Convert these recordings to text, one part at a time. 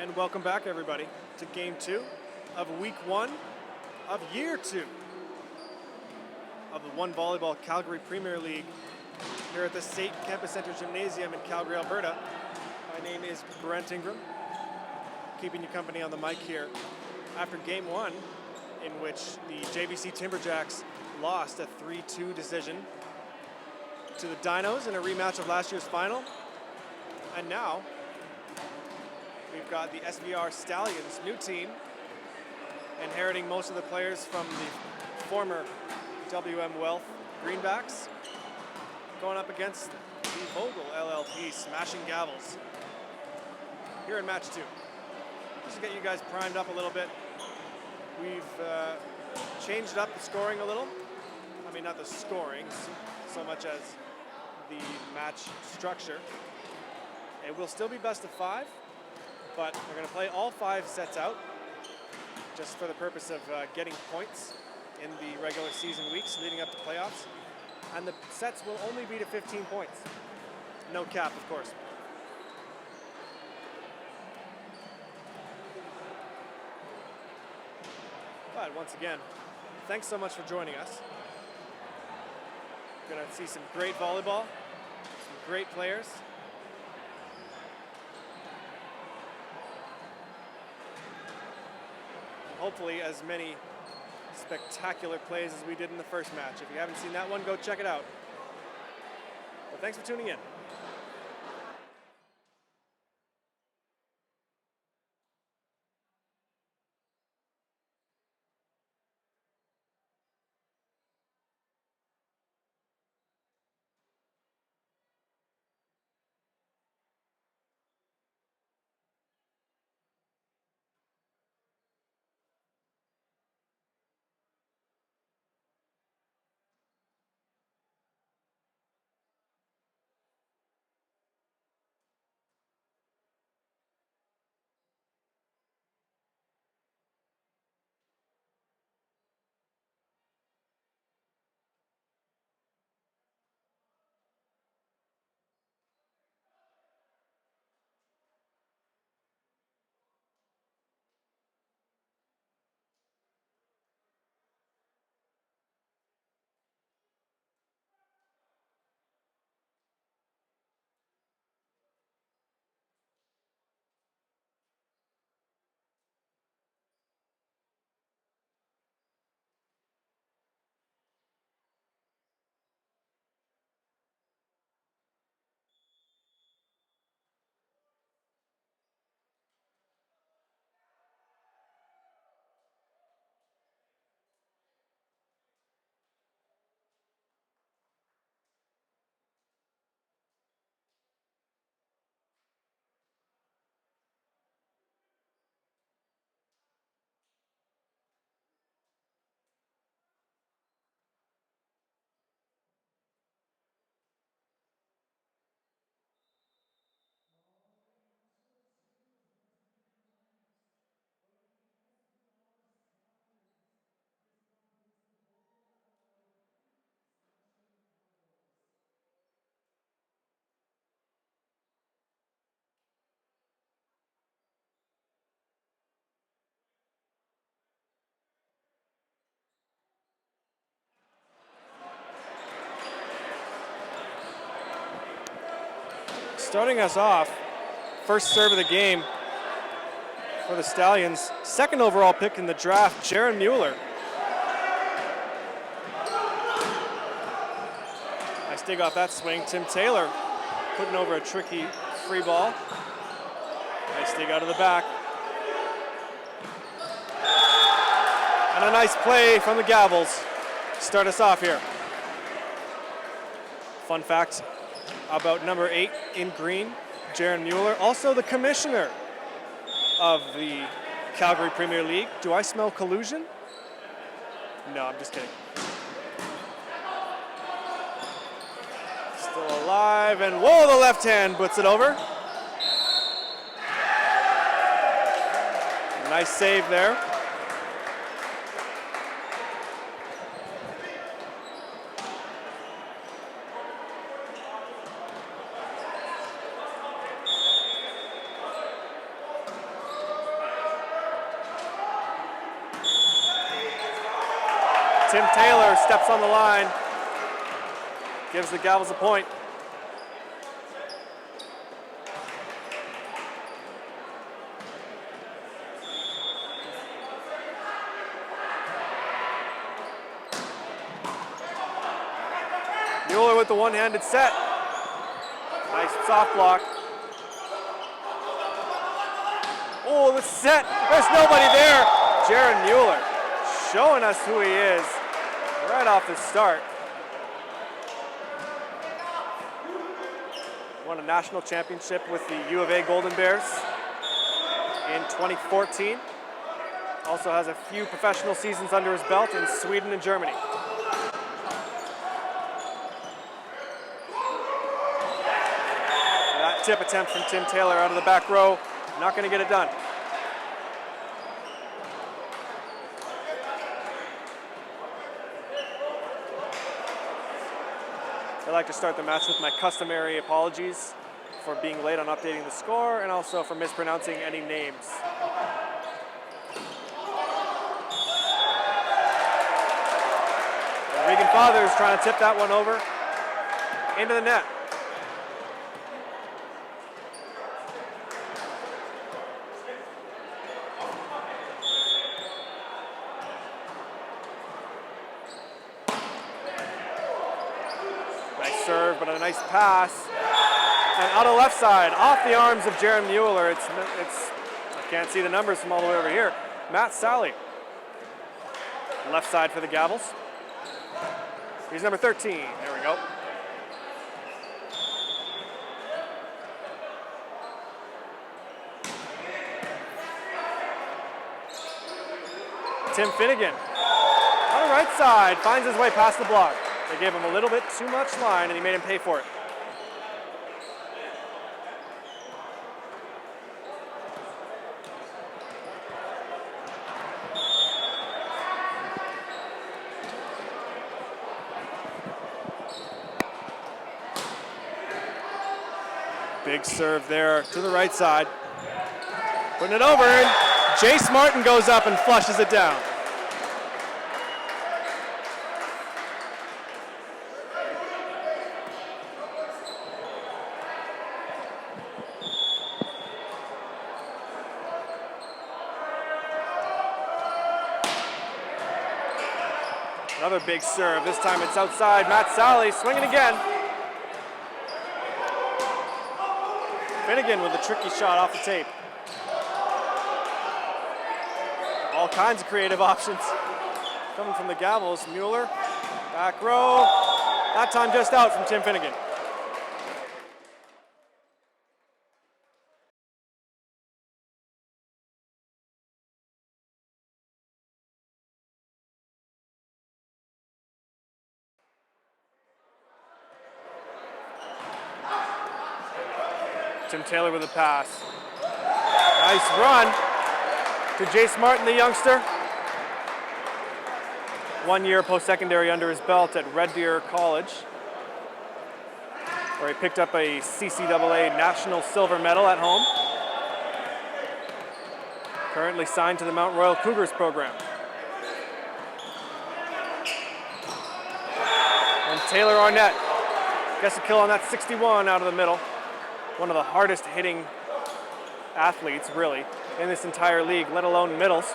And welcome back, everybody, to Game 2 of Week 1 of Year 2 of the One Volleyball Calgary Premier League here at the State Campus Centre Gymnasium in Calgary, Alberta. My name is Brent Ingram, keeping you company on the mic here after Game 1, in which the JVC Timberjacks lost a 3-2 decision to the Dinos in a rematch of last year's final. And now we've got the SVR Stallions, new team, inheriting most of the players from the former WM Wealth Greenbacks, going up against the Vogel LLP, smashing Gavels here in match 2. Just to get you guys primed up a little bit, we've changed up the scoring a little. I mean, not the scoring so much as the match structure. It will still be best of 5, but we're going to play all 5 sets out just for the purpose of getting points in the regular season weeks leading up to playoffs. And the sets will only be to 15 points. No cap, of course. But once again, thanks so much for joining us. We're going to see some great volleyball, some great players. Hopefully as many spectacular plays as we did in the first match. If you haven't seen that one, go check it out. Well, thanks for tuning in. Starting us off, first serve of the game for the Stallions. Second overall pick in the draft, Jaron Mueller. Nice dig off that swing. Tim Taylor putting over a tricky free ball. Nice dig out of the back. And a nice play from the Gavels. Start us off here. Fun fact about number 8 in green, Jaron Mueller, also the commissioner of the Calgary Premier League. Do I smell collusion? No, I'm just kidding. Still alive, and whoa, the left hand puts it over. Nice save there. Tim Taylor steps on the line, gives the Gavels a point. Mueller with the one-handed set. Nice soft block. Oh, the set. There's nobody there. Jaron Mueller showing us who he is right off the start. Won a national championship with the U of A Golden Bears in 2014. Also has a few professional seasons under his belt in Sweden and Germany. That tip attempt from Tim Taylor out of the back row, not going to get it done. I like to start the match with my customary apologies for being late on updating the score and also for mispronouncing any names. Regan Fathers trying to tip that one over into the net. Nice serve, but a nice pass. And out of left side, off the arms of Jaron Mueller. It's I can't see the numbers from all the way over here. Matt Sally. Left side for the Gavels. He's number 13. There we go. Tim Finnegan on the right side finds his way past the block. They gave him a little bit too much line and he made him pay for it. Big serve there to the right side. Putting it over, and Jace Martin goes up and flushes it down. Another big serve. This time it's outside. Matt Sally swinging again. Finnegan with a tricky shot off the tape. All kinds of creative options coming from the Gavels. Mueller, back row. That time just out from Tim Finnegan. Tim Taylor with a pass. Nice run to Jace Martin, the youngster. 1 year post-secondary under his belt at Red Deer College, where he picked up a CCAA National Silver Medal at home. Currently signed to the Mount Royal Cougars program. And Taylor Arnett gets a kill on that 61 out of the middle. One of the hardest hitting athletes, really, in this entire league, let alone middles.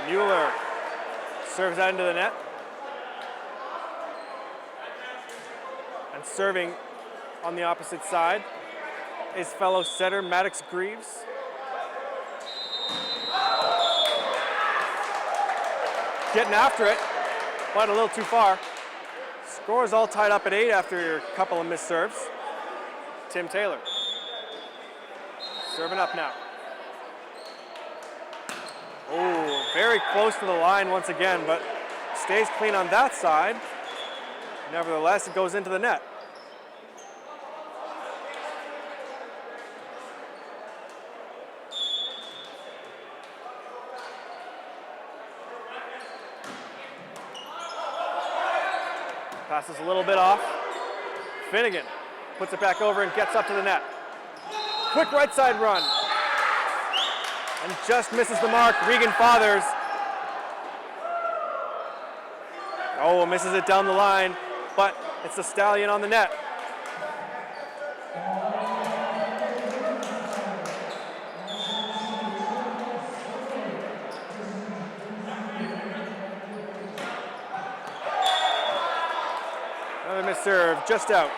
Mueller Serves that into the net. And serving on the opposite side is fellow setter Maddox Greaves. Getting after it, but a little too far. Score is all tied up at 8 after a couple of missed serves. Tim Taylor serving up now. Oh, very close to the line once again, but stays clean on that side. Nevertheless, it goes into the net. Passes a little bit off. Finnegan puts it back over and gets up to the net. Quick right side run. And just misses the mark. Regan Fathers. Oh, misses it down the line, but it's the Stallion on the net. Another missed serve, just out.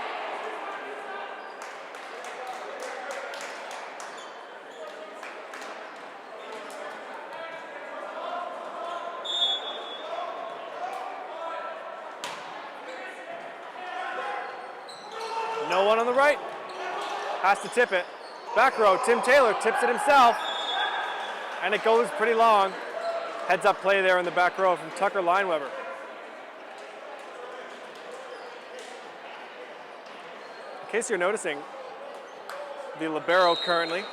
No one on the right. Has to tip it. Back row, Tim Taylor tips it himself. And it goes pretty long. Heads up play there in the back row from Tucker Lineweber. In case you're noticing, the libero currently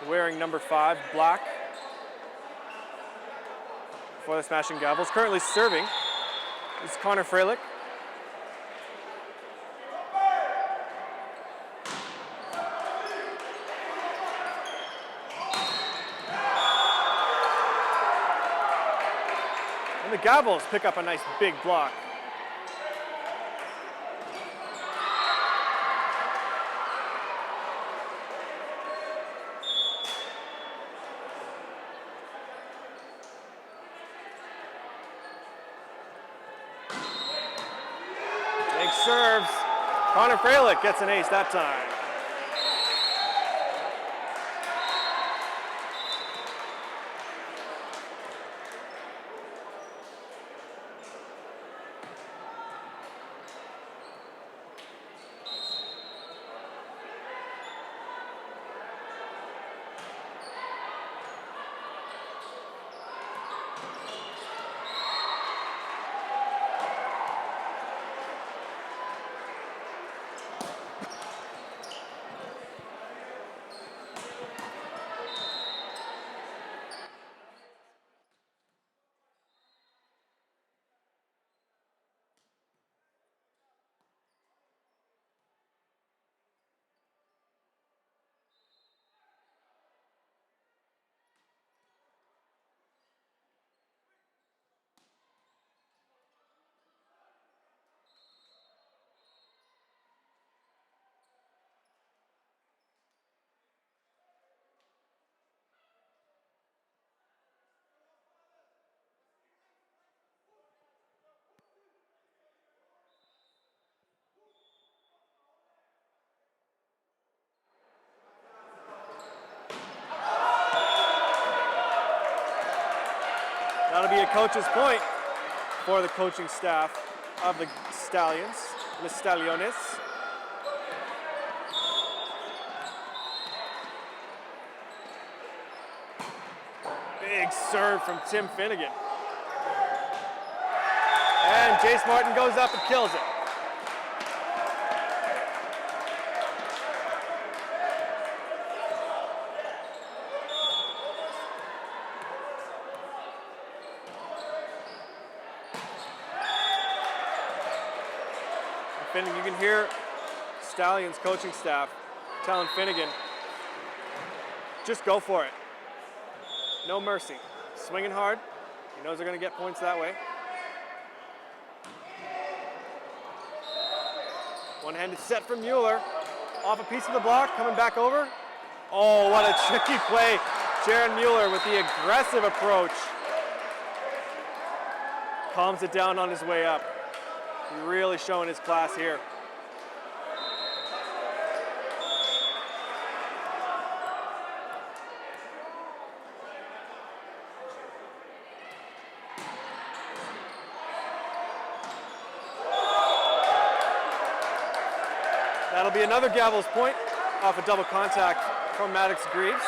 wearing number 5, black, for the Smashing Gavels. Currently serving is Connor Freilich. And the Gavels pick up a nice big block. Big serves. Connor Freilich gets an ace that time. That'll be a coach's point for the coaching staff of the Stallions, the Stalliones. Big serve from Tim Finnegan. And Jace Martin goes up and kills it. You can hear Stallions coaching staff telling Finnegan, just go for it. No mercy. Swinging hard. He knows they're going to get points that way. One-handed set from Mueller. Off a piece of the block, coming back over. Oh, what a tricky play. Jaron Mueller with the aggressive approach. calms it down on his way up. He's really showing his class here. That'll be another Gavels point off a double contact from Maddox Greaves,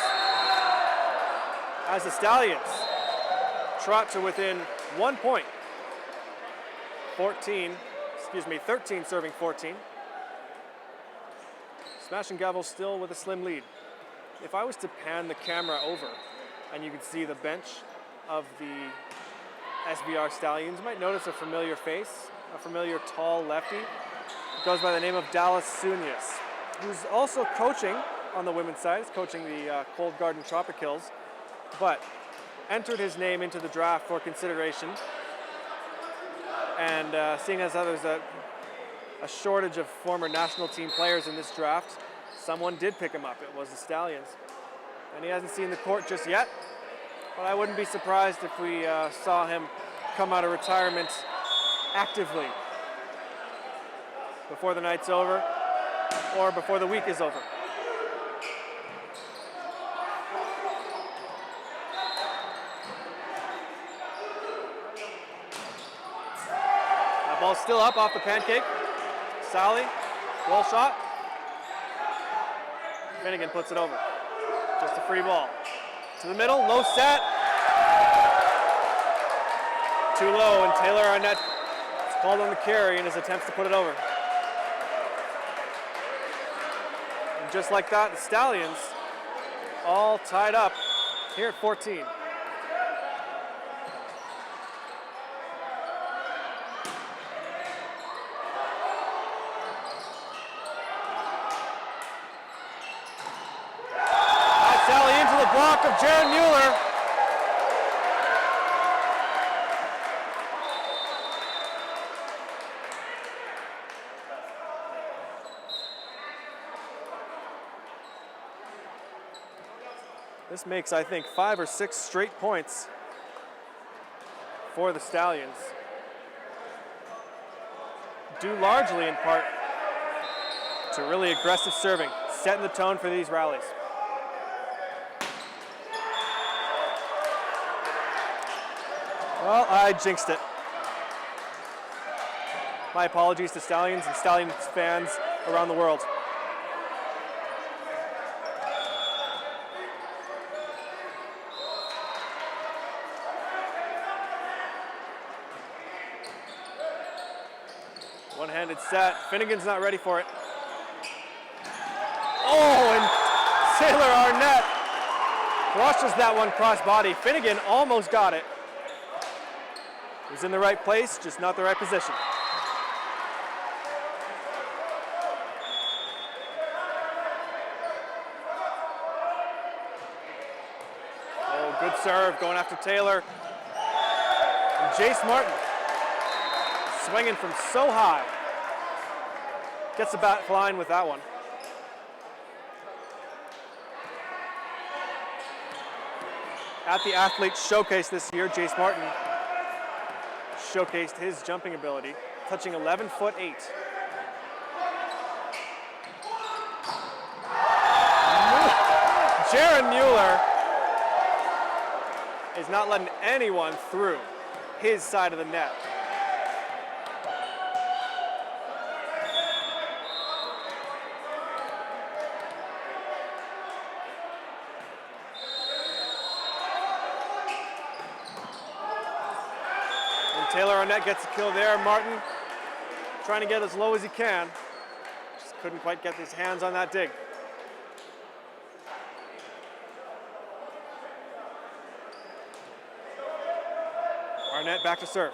as the Stallions trot to within 1 point. 13 serving 14. Smashing Gavels still with a slim lead. If I was to pan the camera over and you could see the bench of the SVR Stallions, you might notice a familiar face, a familiar tall lefty. It goes by the name of Dallas Sunias, who's also coaching on the women's side. He's coaching the Cold Garden Tropic Hills, but entered his name into the draft for consideration. And seeing as how there's a shortage of former national team players in this draft, someone did pick him up. It was the Stallions. And he hasn't seen the court just yet, but I wouldn't be surprised if we saw him come out of retirement actively before the night's over or before the week is over. That ball's still up off the pancake. Sally, roll shot. Finnegan puts it over. Just a free ball. To the middle, low set. Too low, and Taylor Arnett is called on the carry in his attempts to put it over. And just like that, the Stallions all tied up here at 14. Sally into the block of Jaron Mueller. This makes, I think, 5 or 6 straight points for the Stallions, due largely in part to really aggressive serving, setting the tone for these rallies. Well, I jinxed it. My apologies to Stallions and Stallions fans around the world. One-handed set. Finnegan's not ready for it. Oh, and Taylor Arnett crushes that one cross-body. Finnegan almost got it. He was in the right place, just not the right position. Oh, good serve going after Taylor. And Jace Martin swinging from so high. Gets the bat flying with that one. At the Athletes Showcase this year, Jace Martin showcased his jumping ability, touching 11'8". Jaron Mueller is not letting anyone through his side of the net. Taylor Arnett gets a kill there. Martin trying to get as low as he can. Just couldn't quite get his hands on that dig. Arnett back to serve.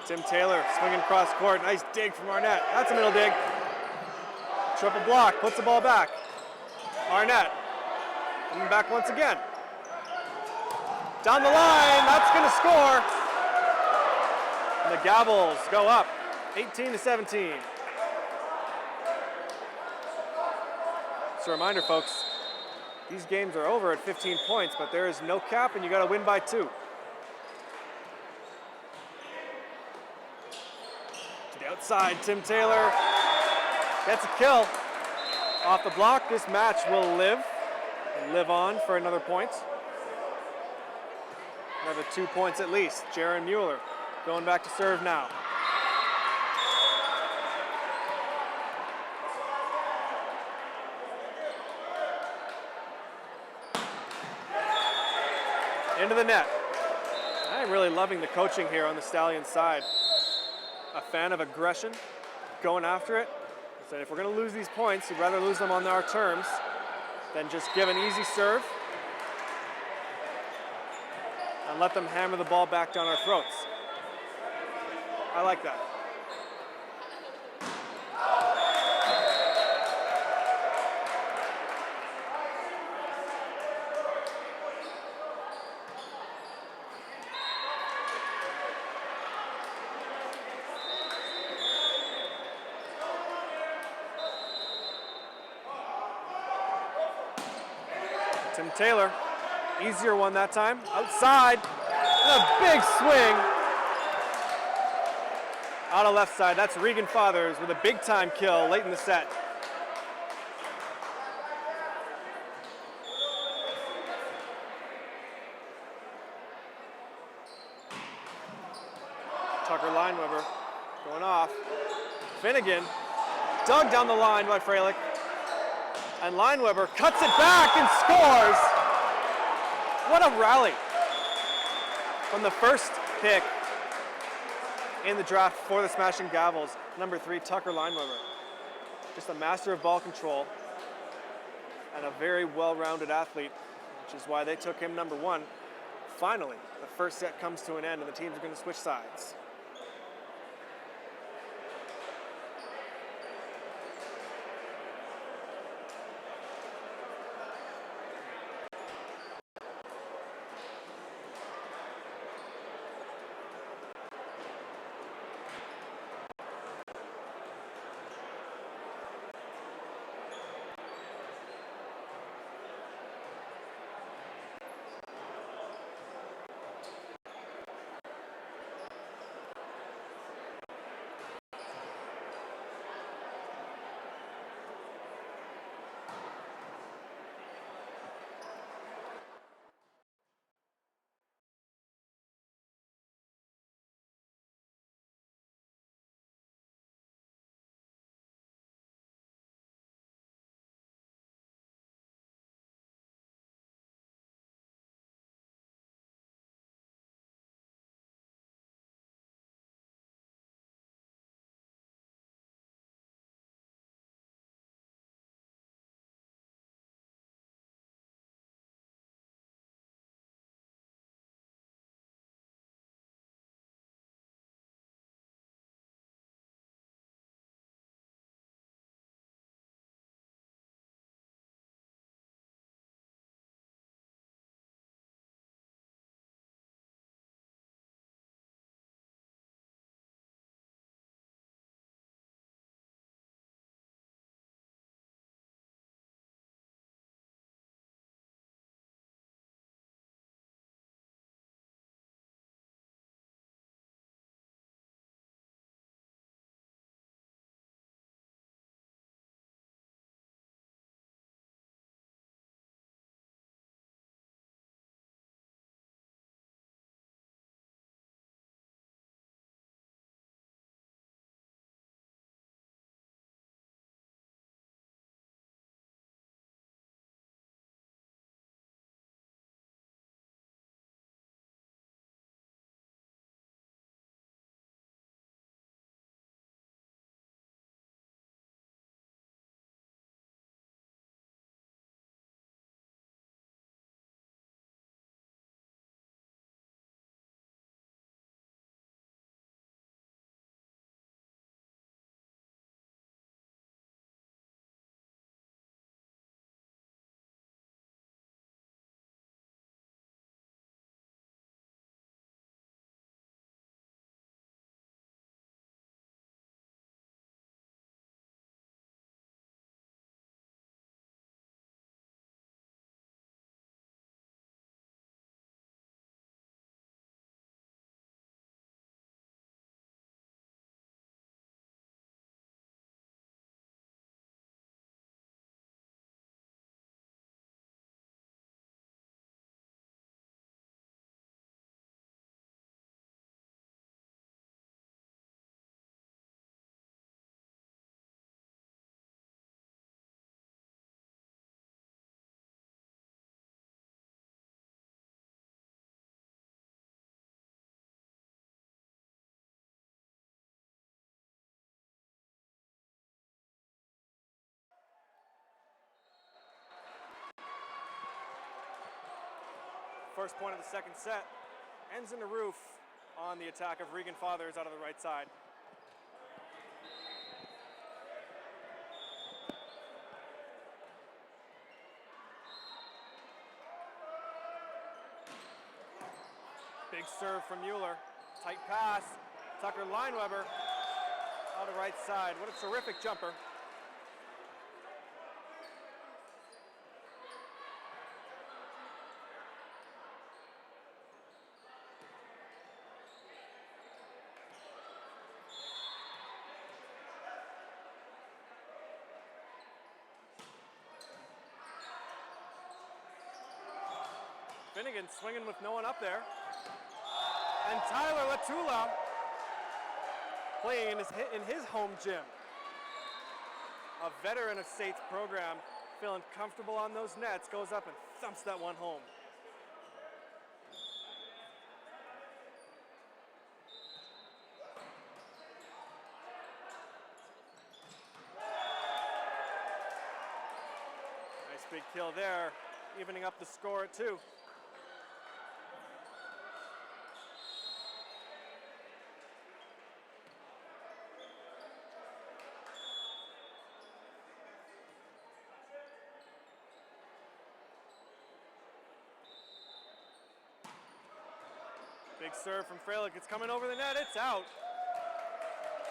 Tim Taylor swinging across court. Nice dig from Arnett. That's a middle dig. Triple block. Puts the ball back. Arnett coming back once again. Down the line. That's going to score. And the Gavels go up 18-17. Just a reminder, folks, these games are over at 15 points, but there is no cap and you got to win by 2. To the outside, Tim Taylor gets a kill. Off the block, this match will live on for another point. Another 2 points at least. Jaron Mueller going back to serve now. Into the net. I'm really loving the coaching here on the Stallions side. A fan of aggression, going after it. So if we're going to lose these points, we'd rather lose them on our terms than just give an easy serve and let them hammer the ball back down our throats. I like that. Tim Taylor, easier one that time. Outside, and a big swing. Out of left side, that's Regan Fathers with a big time kill late in the set. Tucker Lineweber going off. Finnegan, dug down the line by Freilich. And Lineweber cuts it back and scores. What a rally from the first pick in the draft for the Smashing Gavels, number 3, Tucker Lineweber. Just a master of ball control and a very well-rounded athlete, which is why they took him number 1. Finally, the first set comes to an end and the teams are going to switch sides. First point of the second set ends in the roof on the attack of Regan Fathers out of the right side. Big serve from Mueller. Tight pass. Tucker Lineweber on the right side. What a terrific jumper. Finnegan swinging with no one up there. And Tyler Latula playing in his home gym. A veteran of State's program, feeling comfortable on those nets, goes up and thumps that one home. Nice big kill there, evening up the score at 2. Big serve from Freilich. It's coming over the net. It's out.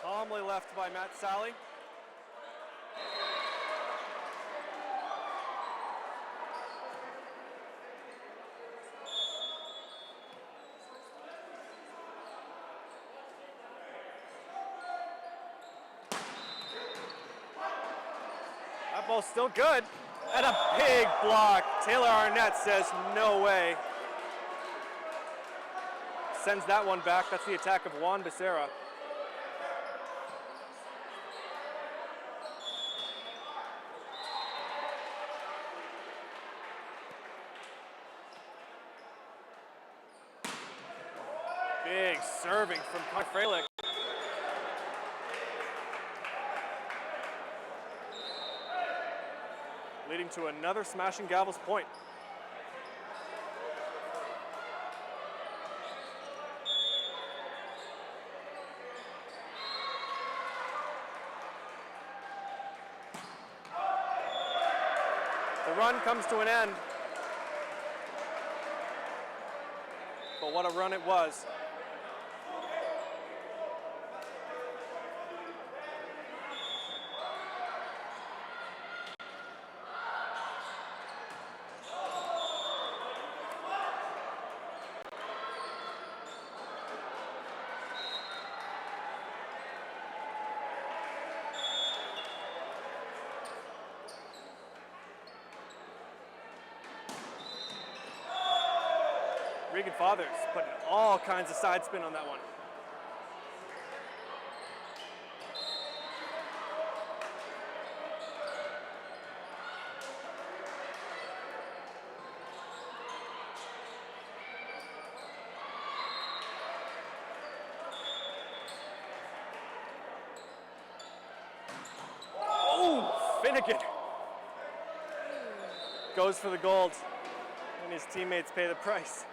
Calmly left by Matt Sally. That ball's still good. And a big block. Taylor Arnett says, no way. Sends that one back. That's the attack of Juan Becerra. Big serving from Freilich. Leading to another smashing Gavels point. The run comes to an end. But what a run it was. Regan Fathers putting all kinds of side spin on that one. Oh, Finnegan goes for the gold, and his teammates pay the price.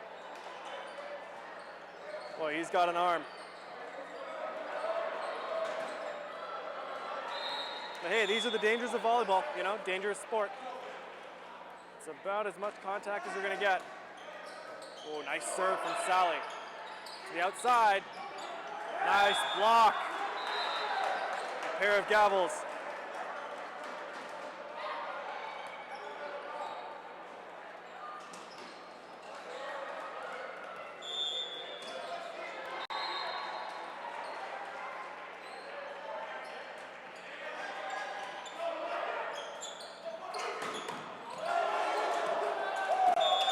Boy, he's got an arm. But hey, these are the dangers of volleyball, you know, dangerous sport. It's about as much contact as you're gonna get. Oh, nice serve from Sally. To the outside. Nice block. A pair of Gavels.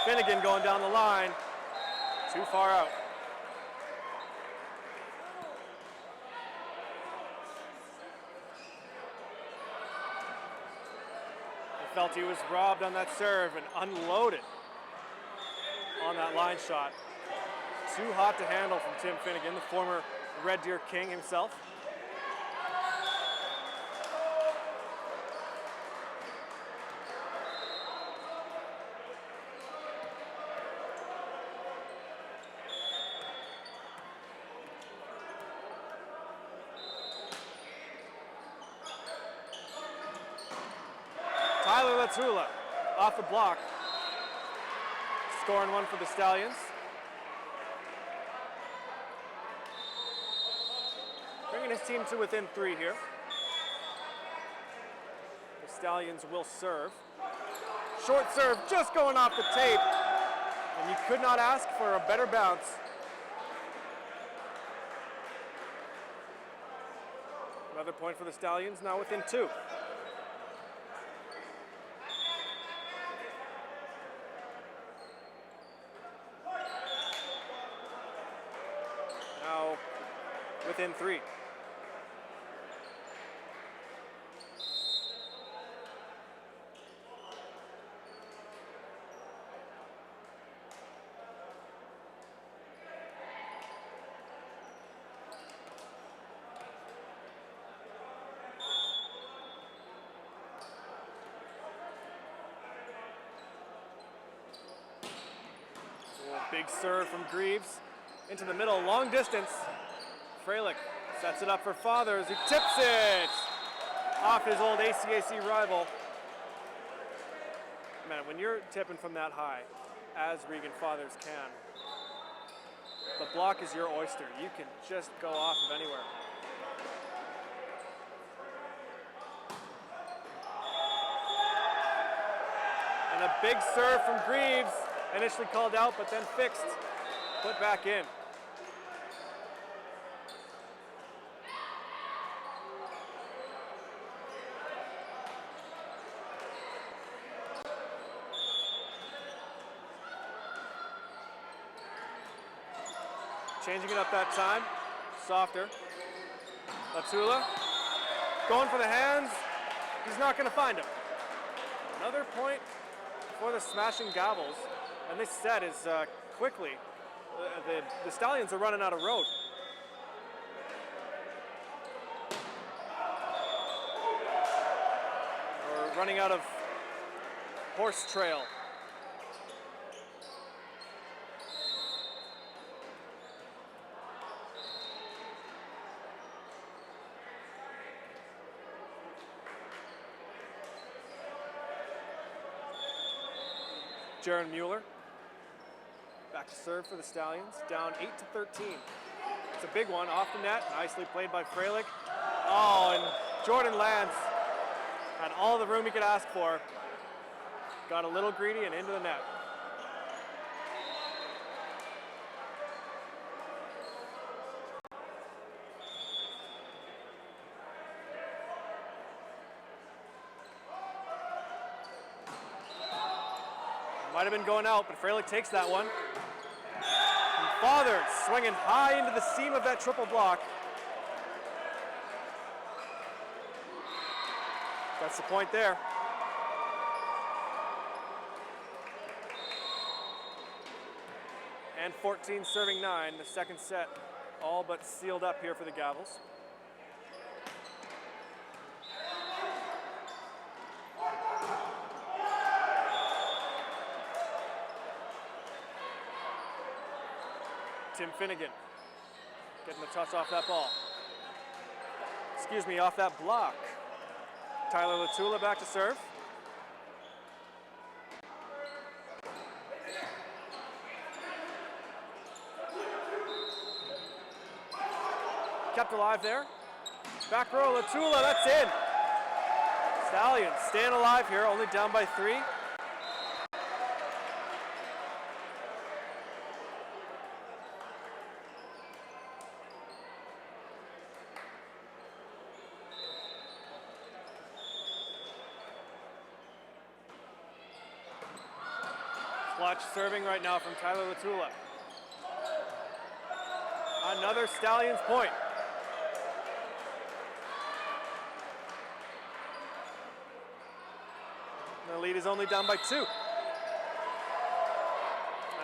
Finnegan going down the line, too far out. He felt he was robbed on that serve and unloaded on that line shot. Too hot to handle from Tim Finnegan, the former Red Deer King himself. Latula off the block. Scoring one for the Stallions. Bringing his team to within 3 here. The Stallions will serve. Short serve just going off the tape. And you could not ask for a better bounce. Another point for the Stallions, now within 2. Now within 3. Big serve from Greaves into the middle, long distance. Freilich sets it up for Fathers, who tips it off his old ACAC rival. Man, when you're tipping from that high, as Regan Fathers can, the block is your oyster. You can just go off of anywhere. And a big serve from Greaves. Initially called out, but then fixed, put back in. Changing it up that time, softer. Latula, going for the hands, he's not going to find him. Another point for the smashing Gavels. And this set is quickly, the Stallions are running out of road. Or running out of horse trail. Jaron Mueller. Back to serve for the Stallions, down 8-13. It's a big one, off the net, nicely played by Freilich. Oh, and Jordan Lance had all the room he could ask for. Got a little greedy and into the net. Might have been going out, but Freilich takes that one. And Fathers swinging high into the seam of that triple block. That's the point there. And 14 serving 9, the second set all but sealed up here for the Gavels. Tim Finnegan getting the touch off that ball. Excuse me, off that block. Tyler Latula back to serve. Kept alive there. Back row, Latula, that's in. Stallions staying alive here, only down by 3. Clutch serving right now from Tyler Latula. Another Stallions point. The lead is only down by 2. And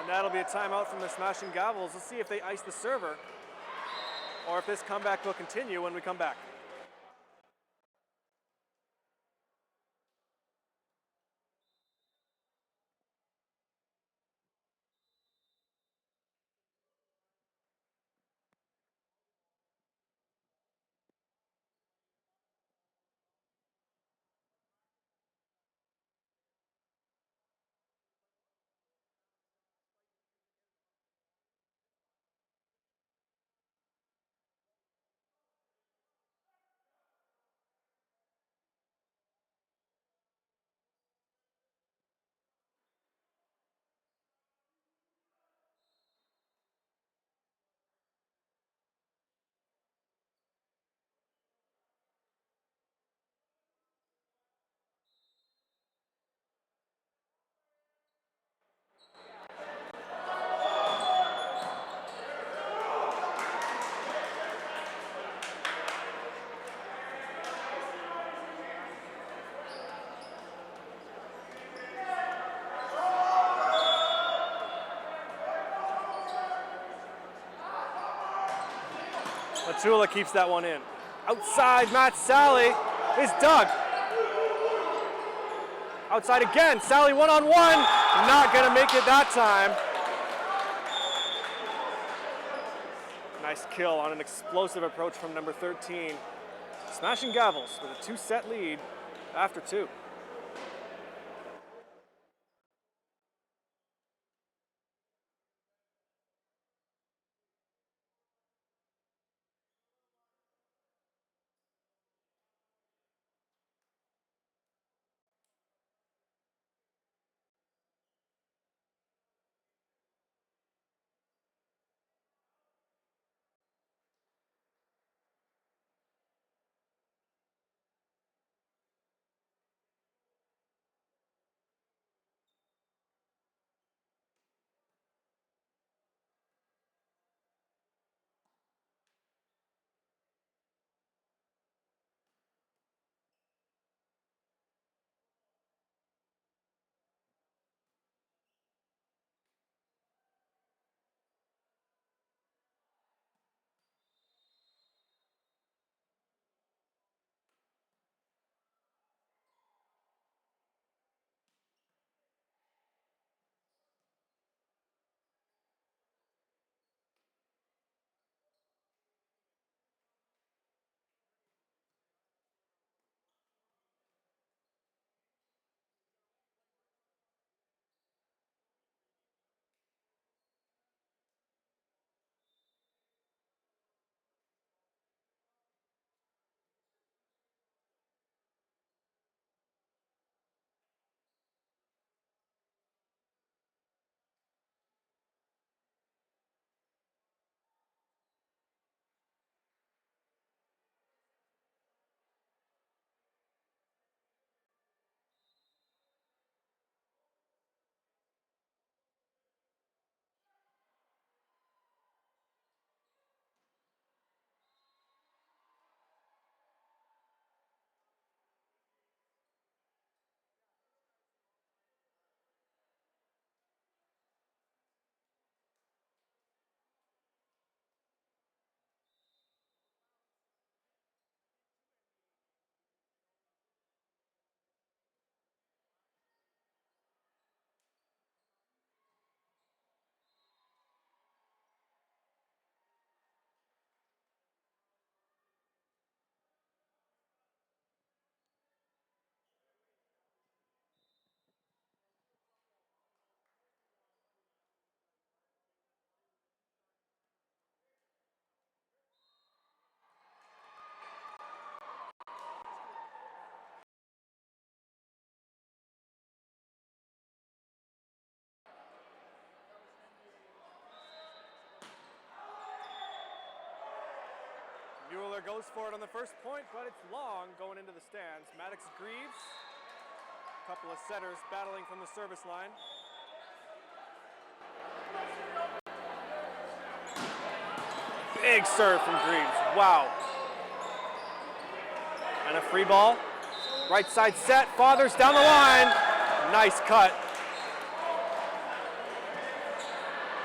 that'll be a timeout from the smashing Gavels. Let's see if they ice the server or if this comeback will continue when we come back. Matula keeps that one in. Outside, Matt Sally is Doug. Outside again, Sally one-on-one. Not gonna make it that time. Nice kill on an explosive approach from number 13. Smashing Gavels with a 2-set lead after 2. Mueller goes for it on the first point, but it's long going into the stands. Maddox Greaves, a couple of setters battling from the service line. Big serve from Greaves, wow. And a free ball. Right side set, Fathers down the line. Nice cut.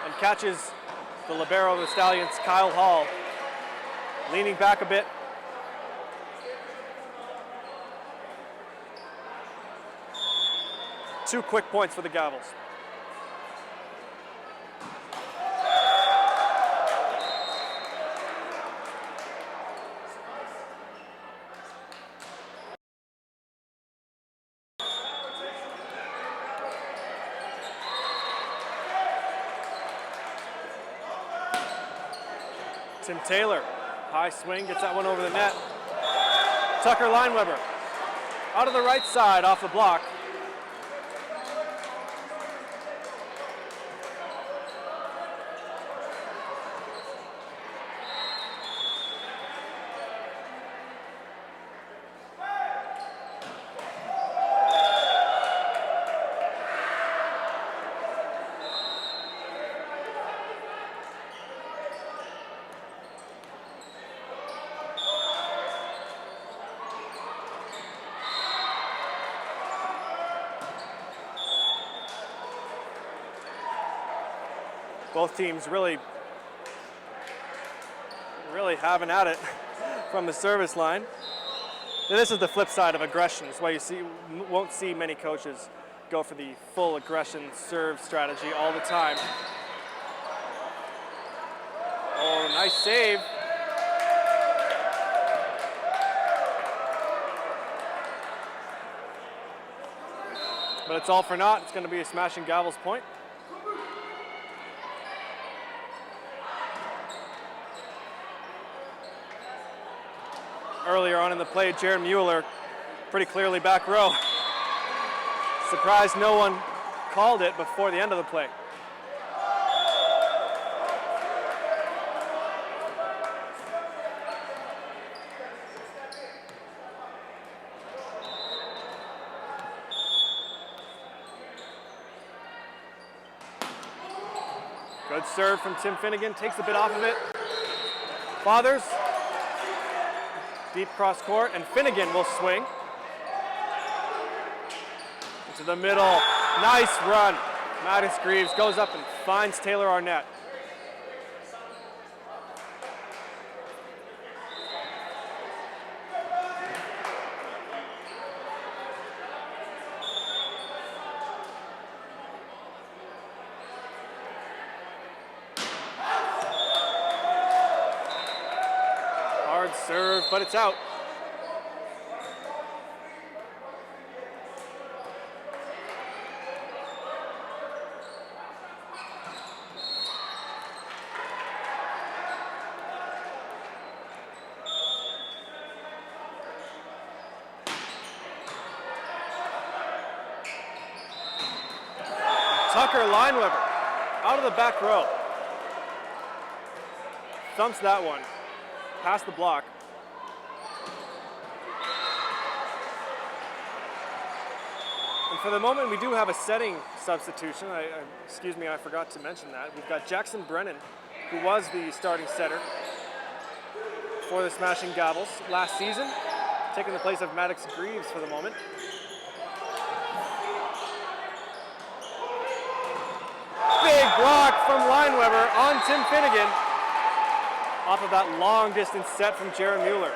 And catches the libero of the Stallions, Kyle Hall. Leaning back a bit. Two quick points for the Gavels. Tim Taylor, high swing, gets that one over the net. Tucker Lineweber, out of the right side, off the block. Both teams really really having at it from the service line. And this is the flip side of aggression. It's why won't see many coaches go for the full aggression serve strategy all the time. Oh, nice save. But it's all for naught. It's going to be a smashing Gavels point. Earlier on in the play, Jared Mueller, pretty clearly back row. Surprised no one called it before the end of the play. Good serve from Tim Finnegan, takes a bit off of it. Fathers, deep cross court, and Finnegan will swing. Into the middle, nice run. Maddox Greaves goes up and finds Taylor Arnett. Hard serve, but it's out. Tucker Lineweber out of the back row. Thumps that one. Past the block. And for the moment, we do have a setting substitution. Excuse me, I forgot to mention that. We've got Jackson Brennan, who was the starting setter for the Smashing Gavels last season, taking the place of Maddox Greaves for the moment. Big block from Lineweber on Tim Finnegan, off of that long distance set from Jared Mueller.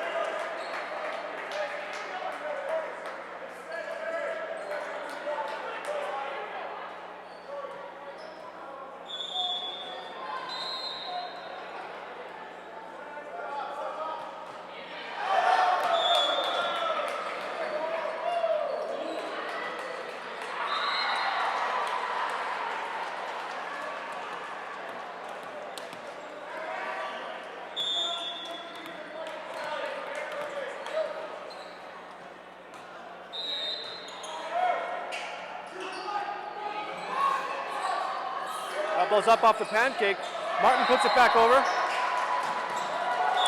Blows up off the pancake. Martin puts it back over.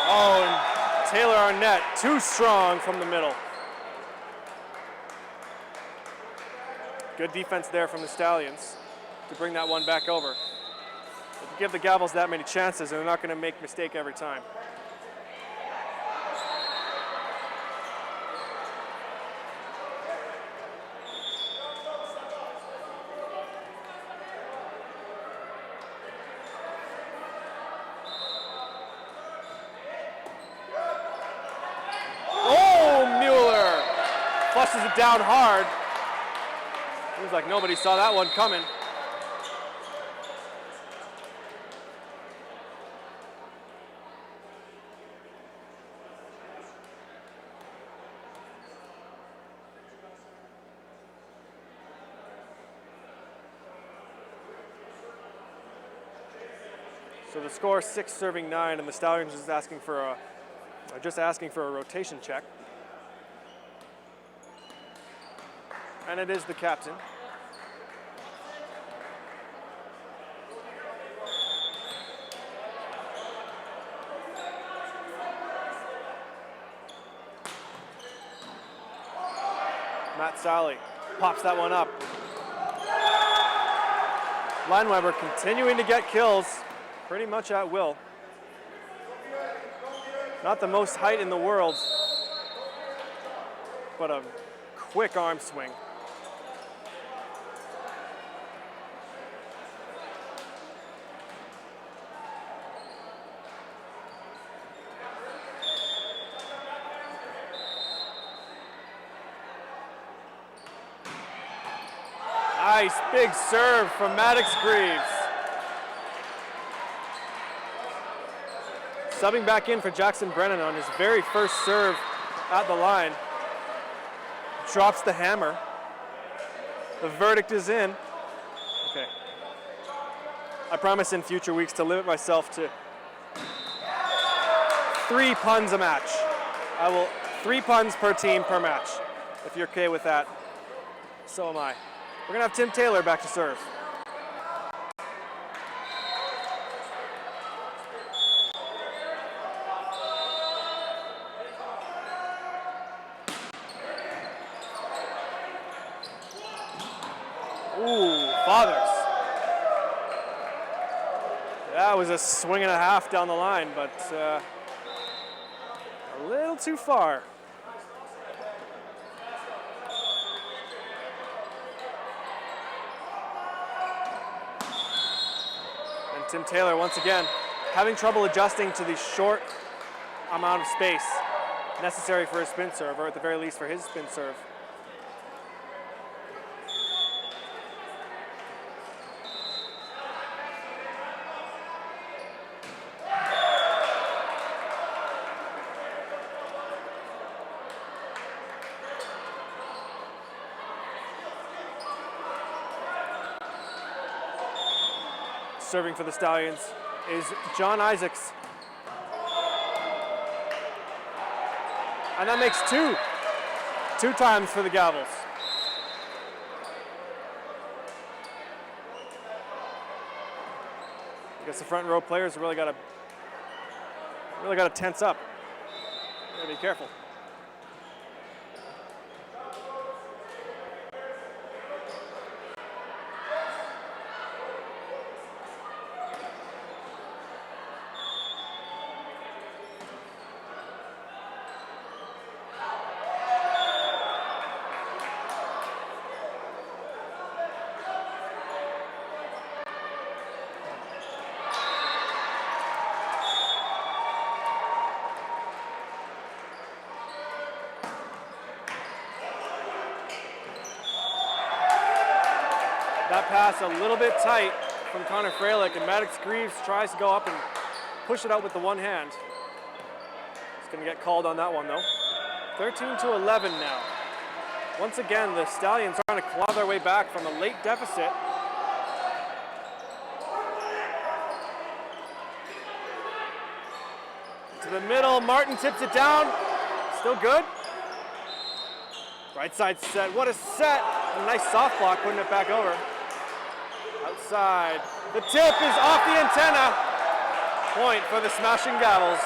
Oh, and Taylor Arnett, too strong from the middle. Good defense there from the Stallions to bring that one back over. If you give the Gavels that many chances, they're not going to make a mistake every time. Flushes it down hard. Seems like nobody saw that one coming. So the score 6-9, and the Stallions is asking for a rotation check. And it is the captain. Matt Sally pops that one up. Lineweber continuing to get kills pretty much at will. Not the most height in the world, but a quick arm swing. Nice big serve from Maddox Greaves. Subbing back in for Jackson Brennan on his very first serve at the line. Drops the hammer. The verdict is in. Okay. I promise in future weeks to limit myself to 3 puns a match. I will 3 puns per team per match. If you're okay with that, so am I. We're gonna have Tim Taylor back to serve. Ooh, Fathers. That was a swing and a half down the line, but a little too far. And Tim Taylor, once again, having trouble adjusting to the short amount of space necessary for his spin serve, or at the very least for his spin serve. Serving for the Stallions is John Isaacs. And that makes 2. 2 times for the Gavels. I guess the front row players really gotta tense up. Gotta be careful. That pass a little bit tight from Connor Freilich, and Maddox Greaves tries to go up and push it out with the one hand. He's going to get called on that one though. 13-11 now. Once again, the Stallions trying to claw their way back from a late deficit. To the middle, Martin tips it down. Still good. Right side set, what a set. A nice soft block, putting it back over. Outside, the tip is off the antenna. Point for the smashing Gavels.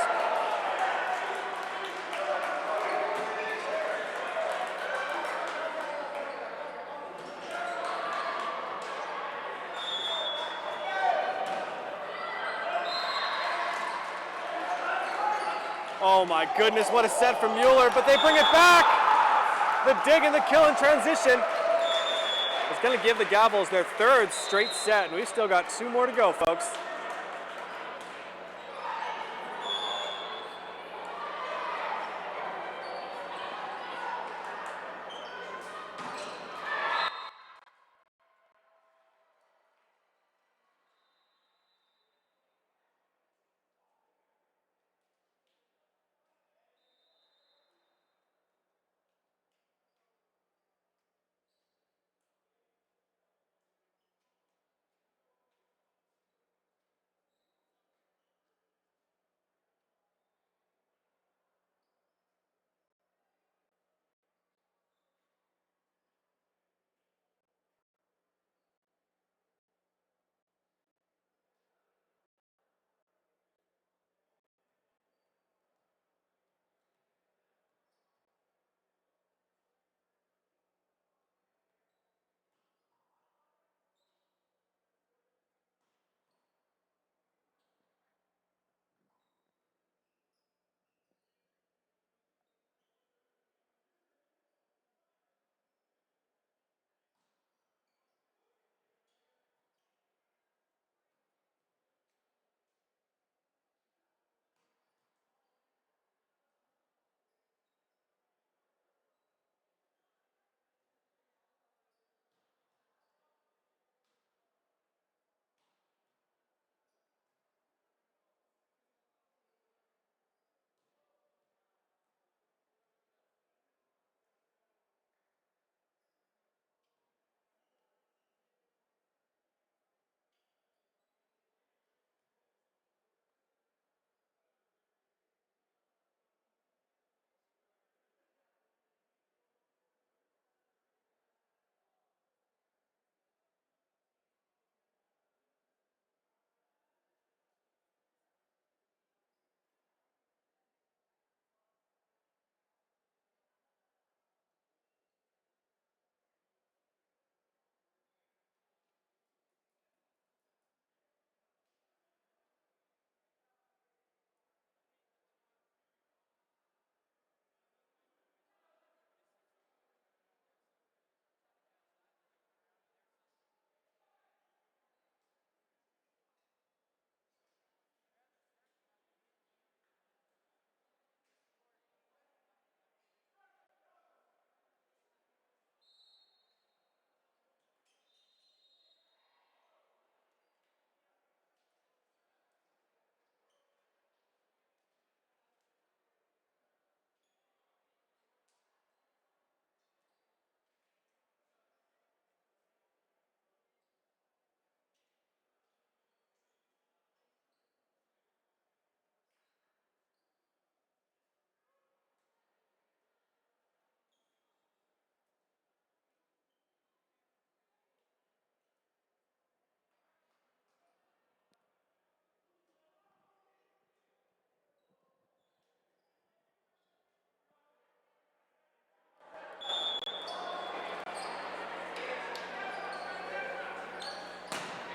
Oh my goodness, what a set from Mueller, but they bring it back. The dig and the kill in transition. It's going to give the Gavels their 3rd straight set, and we've still got 2 more to go, folks.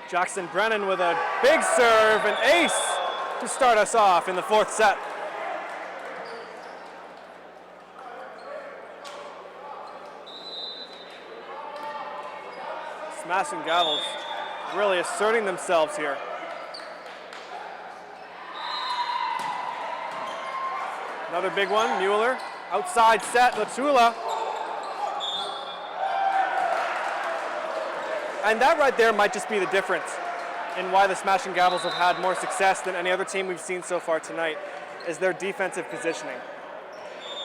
Jackson Brennan with a big serve, an ace to start us off in the fourth set. Smash and Gavels really asserting themselves here. Another big one, Mueller. Outside set, Latula. And that right there might just be the difference in why the Smash and Gavels have had more success than any other team we've seen so far tonight, is their defensive positioning.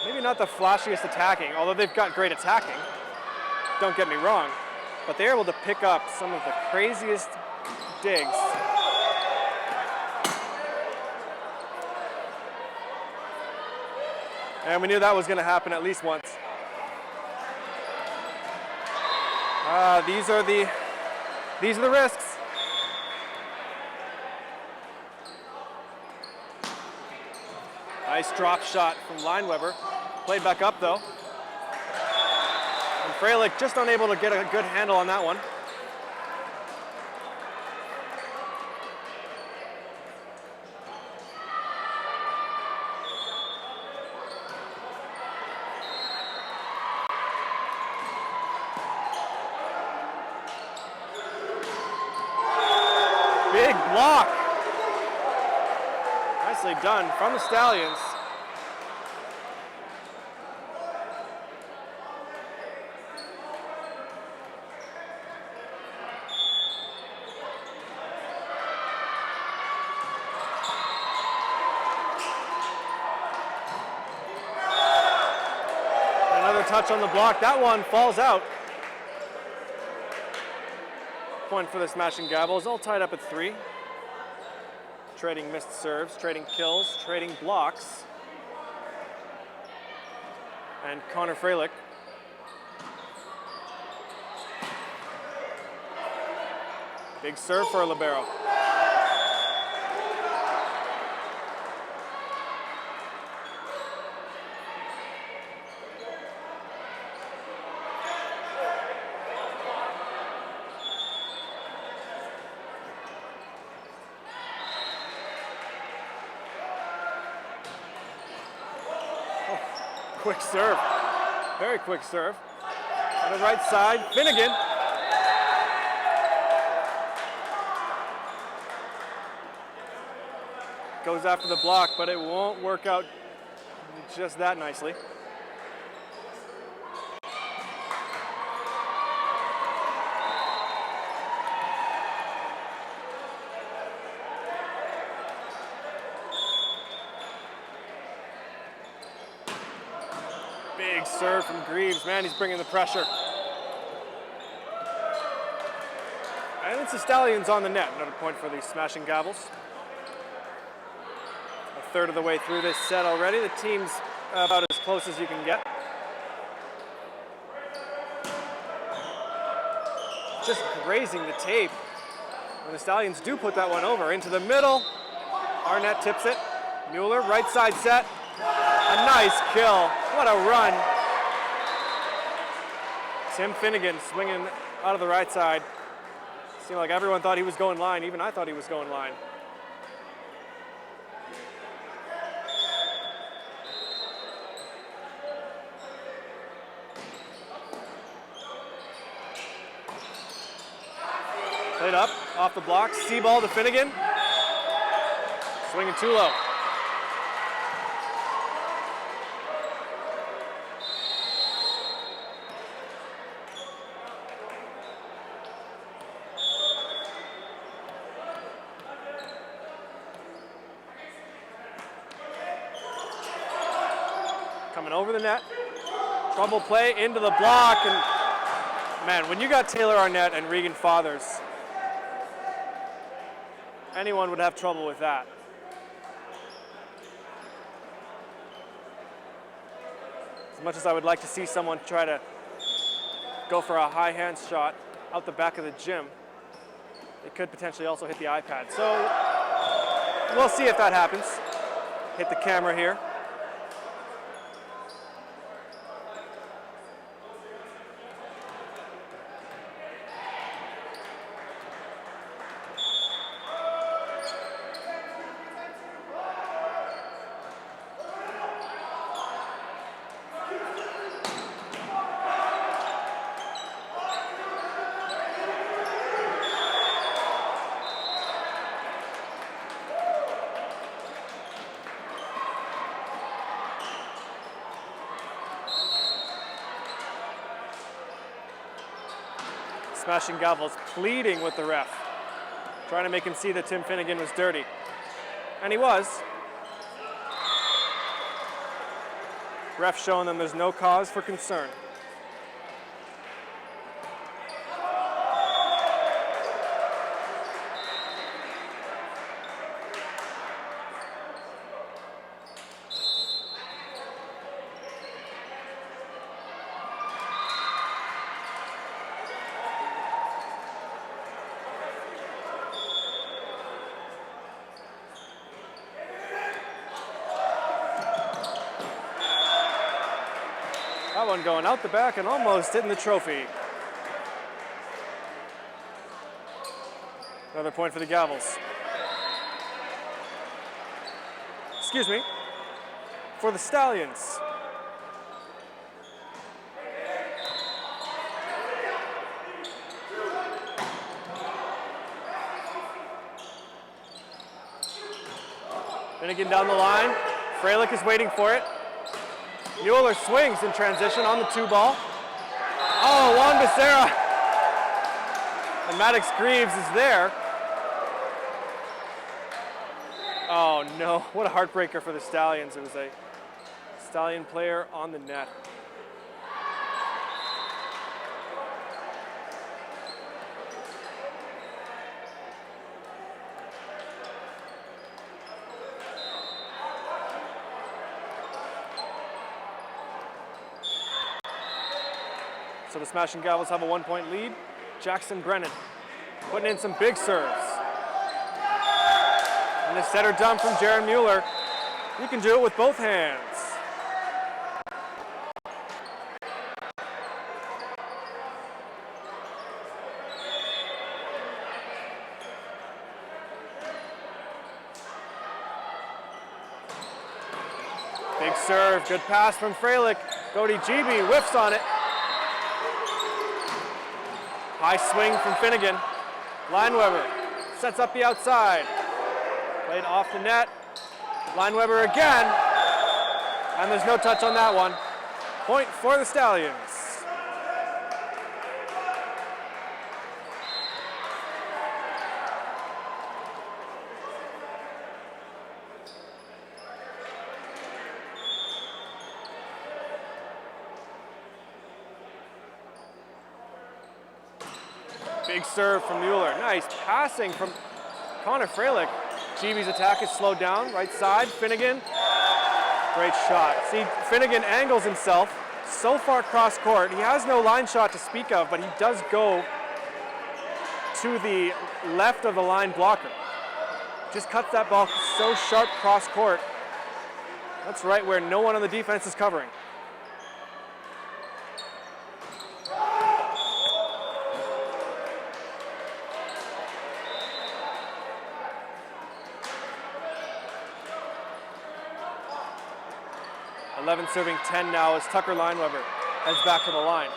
Maybe not the flashiest attacking, although they've got great attacking, don't get me wrong, but they're able to pick up some of the craziest digs. And we knew that was going to happen at least once. These are the risks. Nice drop shot from Lineweber. Played back up though. And Freilich just unable to get a good handle on that one. Big block. Nicely done from the Stallions. Another touch on the block. That one falls out. Point for the Smash and Gavels, all tied up at 3. Trading missed serves, trading kills, trading blocks. And Connor Freilich. Big serve for a libero. Quick serve, very quick serve. On the right side, Finnegan. Goes after the block, but it won't work out just that nicely. Big serve from Greaves. Man, he's bringing the pressure. And it's the Stallions on the net. Another point for the Smash and Gavels. A third of the way through this set already. The team's about as close as you can get. Just grazing the tape. And the Stallions do put that one over into the middle. Arnett tips it. Mueller, right side set. A nice kill. What a run. Tim Finnegan swinging out of the right side. Seemed like everyone thought he was going line. Even I thought he was going line. Played up, off the block. C-ball to Finnegan. Swinging too low. Coming over the net. Trouble play into the block. And man, when you got Taylor Arnett and Regan Fathers, anyone would have trouble with that. As much as I would like to see someone try to go for a high hand shot out the back of the gym, it could potentially also hit the iPad. So we'll see if that happens. Hit the camera here. Smashing Gavels pleading with the ref, trying to make him see that Tim Finnegan was dirty. And he was. Ref showing them there's no cause for concern. That one going out the back and almost hitting the trophy. Another point for the Gavels. Excuse me, for the Stallions. Finnegan down the line. Freilich is waiting for it. Mueller swings in transition on the 2-ball. Oh, Juan Becerra. And Maddox Greaves is there. Oh no, what a heartbreaker for the Stallions. It was a Stallion player on the net. So the Smashing Gavels have a 1-point lead. Jackson Brennan putting in some big serves. And a setter dump from Jaron Mueller. You can do it with both hands. Big serve, good pass from Freilich. Cody GB whiffs on it. High swing from Finnegan. Lineweber sets up the outside. Played off the net. Lineweber again. And there's no touch on that one. Point for the Stallions. Big serve from Mueller. Nice passing from Connor Freilich. GB's attack is slowed down. Right side, Finnegan. Great shot. See, Finnegan angles himself so far cross court. He has no line shot to speak of, but he does go to the left of the line blocker. Just cuts that ball so sharp cross court. That's right where no one on the defense is covering. Serving 10 now as Tucker Lineweber heads back to the line.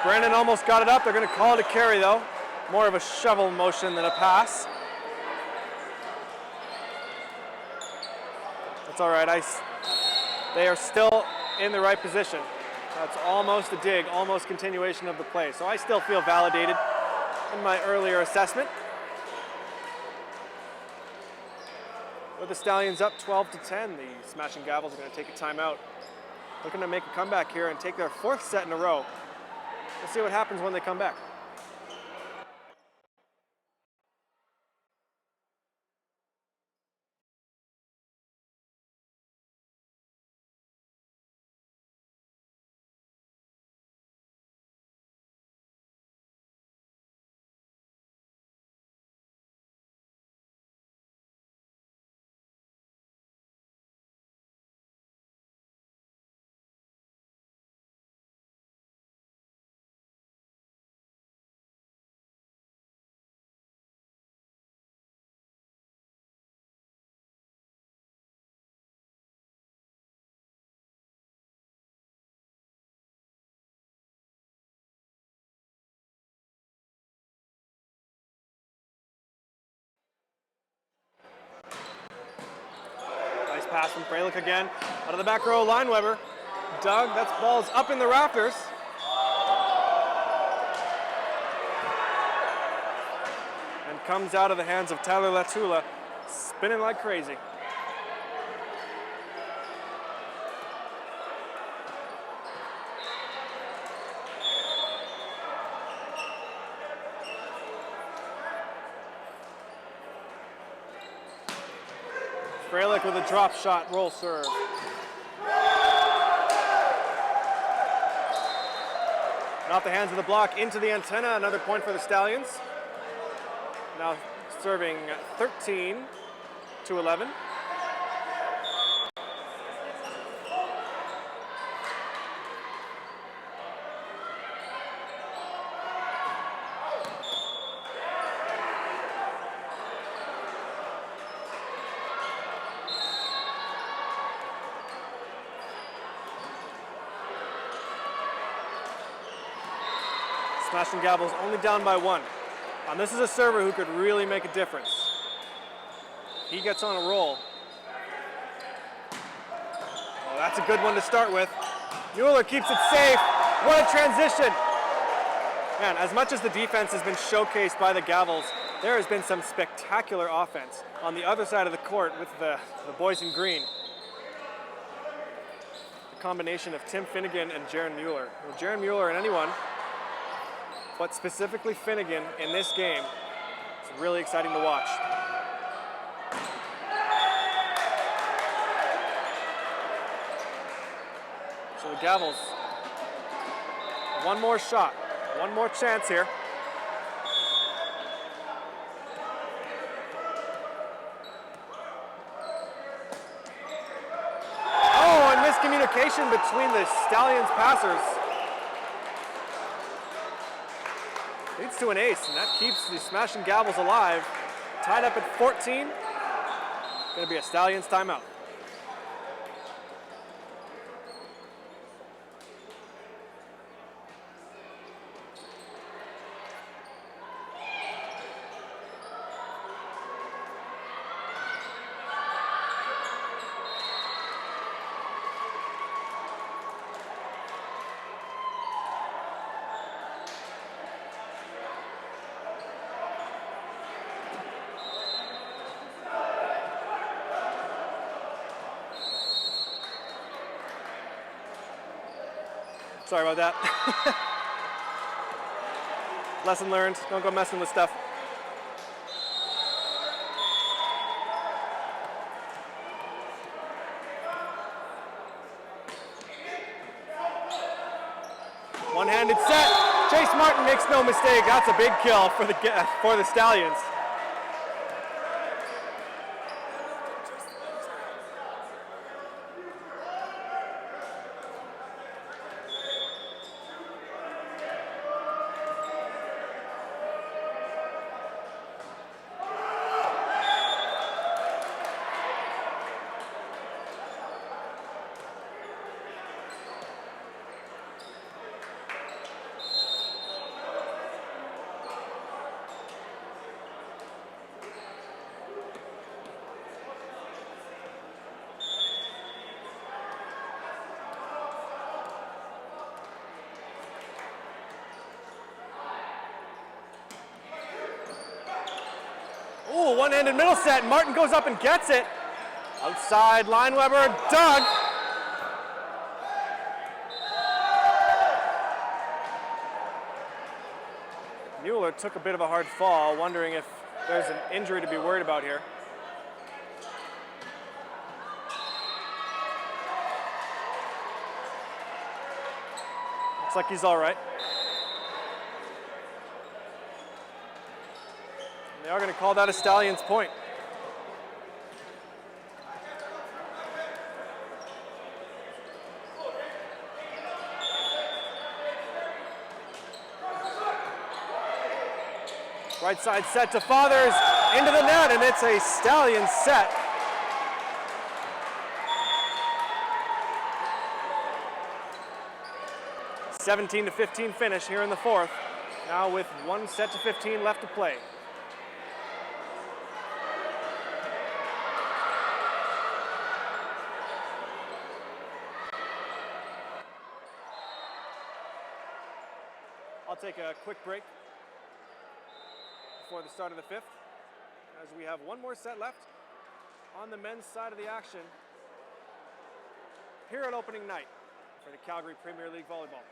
Brandon almost got it up. They're going to call it a carry though. More of a shovel motion than a pass. That's all right. They are still in the right position. That's almost a dig, almost continuation of the play. So I still feel validated in my earlier assessment. With the Stallions up 12-10, the Smashing Gavels are going to take a timeout. Looking to make a comeback here and take their 4th set in a row. We'll see what happens when they come back. pass from Freilich again. Out of the back row, Lineweber. Doug, that's ball's up in the rafters. And comes out of the hands of Tyler Latula, spinning like crazy. Freilich with a drop shot, roll serve. And off the hands of the block, into the antenna, another point for the Stallions. Now serving 13-11. Smashing Gavels only down by 1. And this is a server who could really make a difference. He gets on a roll. Oh, that's a good one to start with. Mueller keeps it safe. What a transition. Man, as much as the defense has been showcased by the Gavels, there has been some spectacular offense on the other side of the court with the boys in green. The combination of Tim Finnegan and Jaron Mueller. Well, Jaron Mueller and anyone, but specifically Finnegan in this game, it's really exciting to watch. So the Gavels, one more shot, one more chance here. Oh, and miscommunication between the Stallions passers. Leads to an ace, and that keeps the Smashing Gavels alive. Tied up at 14. Gonna be a Stallions timeout. Sorry about that. Lesson learned, don't go messing with stuff. One-handed set. Chase Martin makes no mistake. That's a big kill for the Stallions. Ooh, one-handed middle set. Martin goes up and gets it. Outside, Lineweber, Doug. Mueller took a bit of a hard fall, wondering if there's an injury to be worried about here. Looks like he's all right. They are going to call that a Stallions point. Right side set to Fathers, into the net, and it's a Stallions set. (17-15) finish here in the fourth. Now with 1 set to 15 left to play. I'll take a quick break before the start of the fifth, as we have one more set left on the men's side of the action here at opening night for the Calgary Premier League Volleyball.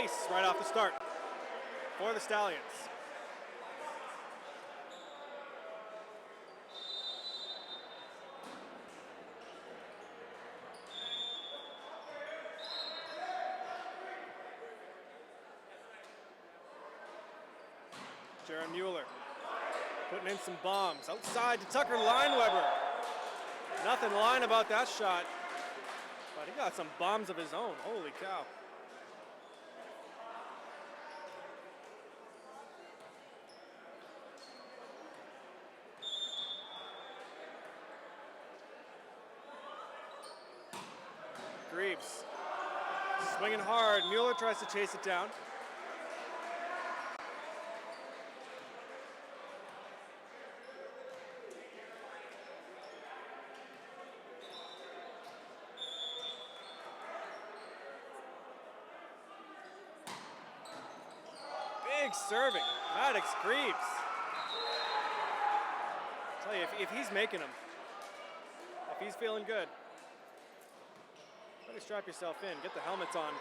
Ace right off the start for the Stallions. Jaron Mueller putting in some bombs. Outside to Tucker Lineweber. Nothing line about that shot, but he got some bombs of his own. Holy cow. Greaves swinging hard. Mueller tries to chase it down. Big serving. Maddox Greaves. I tell you, if he's making them, if he's feeling good, better strap yourself in, get the helmets on.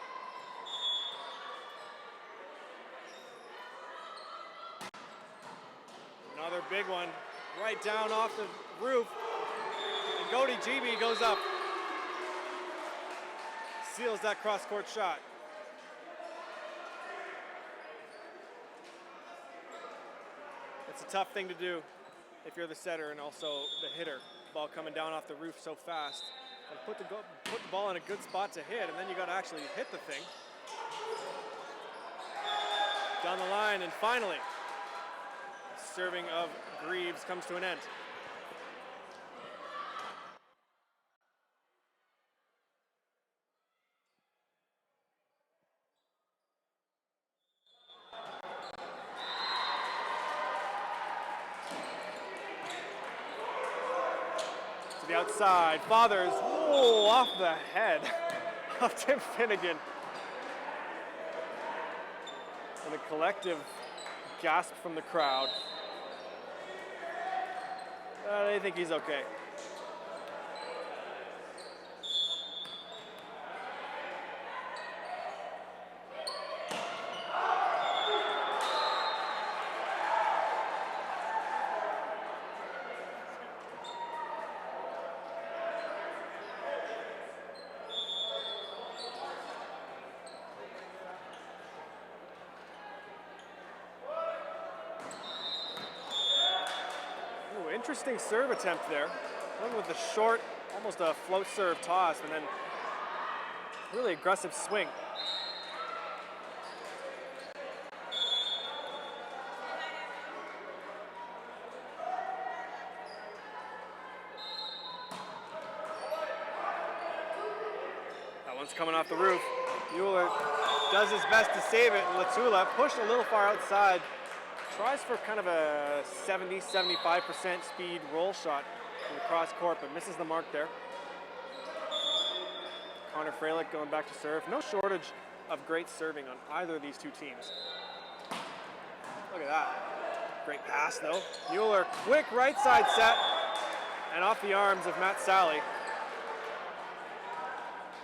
Another big one, right down off the roof. And Godi GB goes up. Seals that cross-court shot. It's a tough thing to do if you're the setter and also the hitter. Ball coming down off the roof so fast. And put the ball in a good spot to hit, and then you got to actually hit the thing. Down the line, and finally, serving of Greaves comes to an end. To the outside, Fathers, off the head of Tim Finnegan. And a collective gasp from the crowd. They think he's okay. Interesting serve attempt there. One with a short, almost a float serve toss, and then really aggressive swing. That one's coming off the roof. Mueller does his best to save it, and Latula pushed a little far outside. Tries for kind of a 70-75% speed roll shot from the cross court, but misses the mark there. Connor Fralick going back to serve. No shortage of great serving on either of these two teams. Look at that. Great pass though. Mueller, quick right side set, and off the arms of Matt Sally.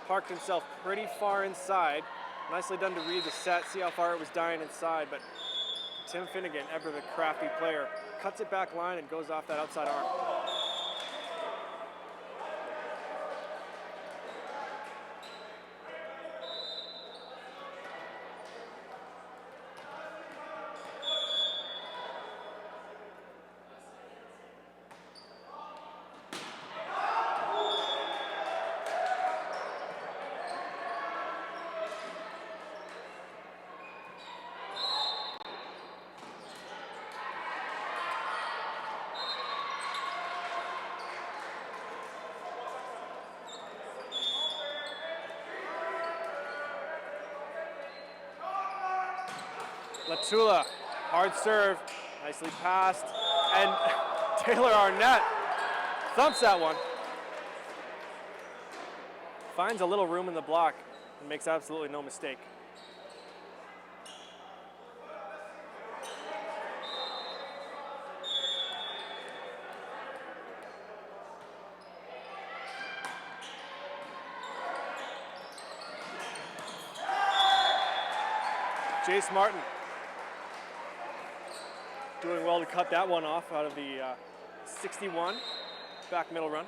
Parked himself pretty far inside. Nicely done to read the set, see how far it was dying inside, but Tim Finnegan, ever the crafty player, cuts it back line and goes off that outside arm. Latula, hard serve, nicely passed, and Taylor Arnett thumps that one. Finds a little room in the block and makes absolutely no mistake. Jace Martin doing well to cut that one off out of the 61 back middle run.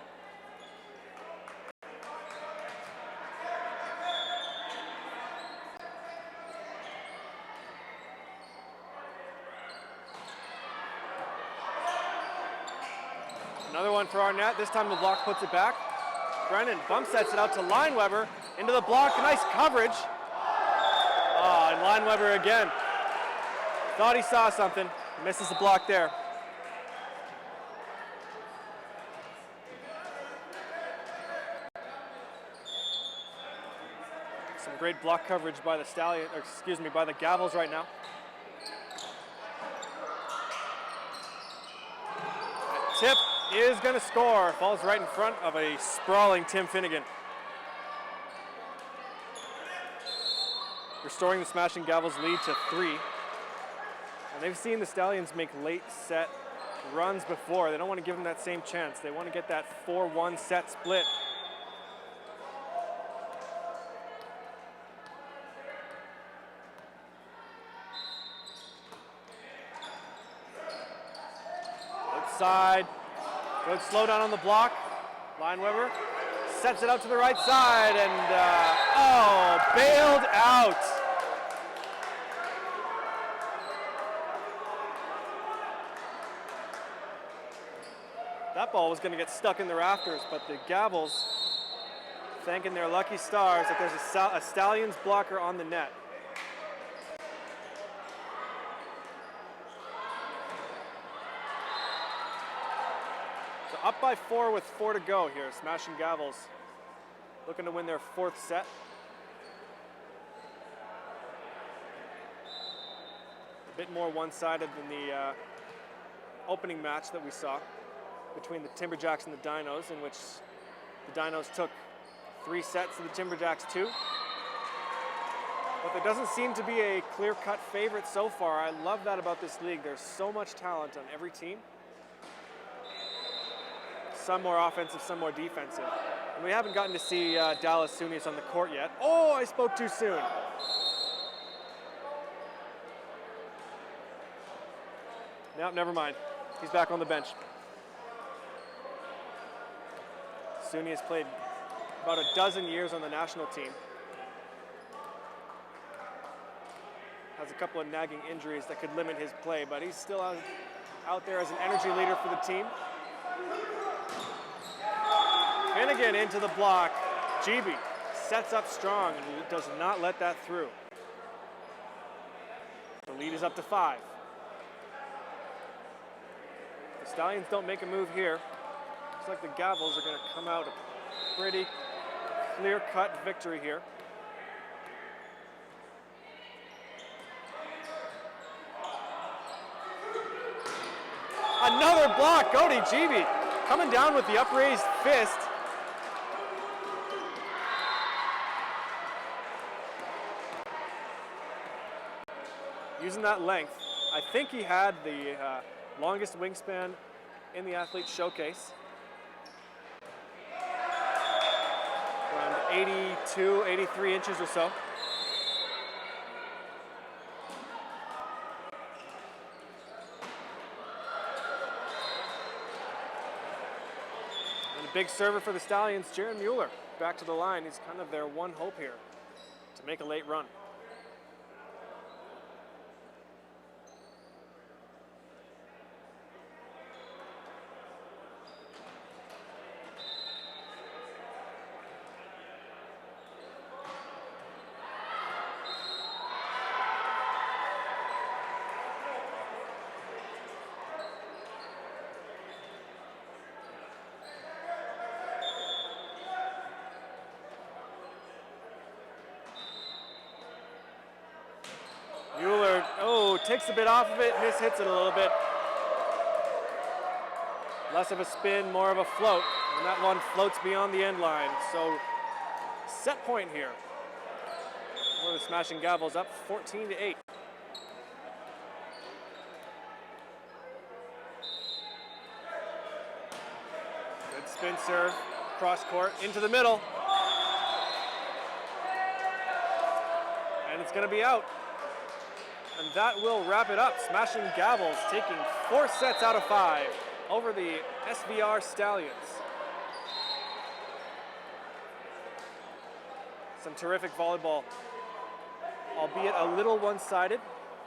Another one for Arnett. This time the block puts it back. Brennan bump sets it out to Lineweber into the block. Nice coverage. Oh, and Lineweber again. Thought he saw something. Misses the block there. Some great block coverage by the Stallions, or excuse me, by the Gavels right now. That tip is going to score. Falls right in front of a sprawling Tim Finnegan. Restoring the Smashing Gavels lead to 3. And they've seen the Stallions make late set runs before. They don't want to give them that same chance. They want to get that 4-1 set split. Outside. Good slow down on the block. Lineweber sets it out to the right side and, bailed out. That ball was going to get stuck in the rafters, but the Gavels thanking their lucky stars that there's a Stallions blocker on the net. So up by 4 with 4 to go here. Smashing Gavels looking to win their 4th set. A bit more one-sided than the opening match that we saw between the Timberjacks and the Dinos, in which the Dinos took 3 sets to the Timberjacks 2. But there doesn't seem to be a clear-cut favorite so far. I love that about this league. There's so much talent on every team. some more offensive, some more defensive. And we haven't gotten to see Dallas Sunius on the court yet. Oh, I spoke too soon. No, never mind. He's back on the bench. Sunius played about a dozen years on the national team. Has a couple of nagging injuries that could limit his play, but he's still out there as an energy leader for the team. Finnegan into the block. GB sets up strong and does not let that through. The lead is up to 5. The Stallions don't make a move here. Looks like the Gavels are going to come out a pretty clear-cut victory here. Another block, Cody GB coming down with the upraised fist. Using that length. I think he had the longest wingspan in the athlete showcase. Around 82, 83 inches or so. Big server for the Stallions, Jaron Mueller, back to the line. He's kind of their one hope here to make a late run. Mueller, takes a bit off of it, mishits it a little bit. Less of a spin, more of a float, and that one floats beyond the end line. So set point here. One of the Smashing Gavels up 14-8. Good spin serve, cross court, into the middle. And it's gonna be out. And that will wrap it up. Smashing Gavels taking 4 sets out of 5 over the SVR Stallions. Some terrific volleyball, albeit a little one-sided,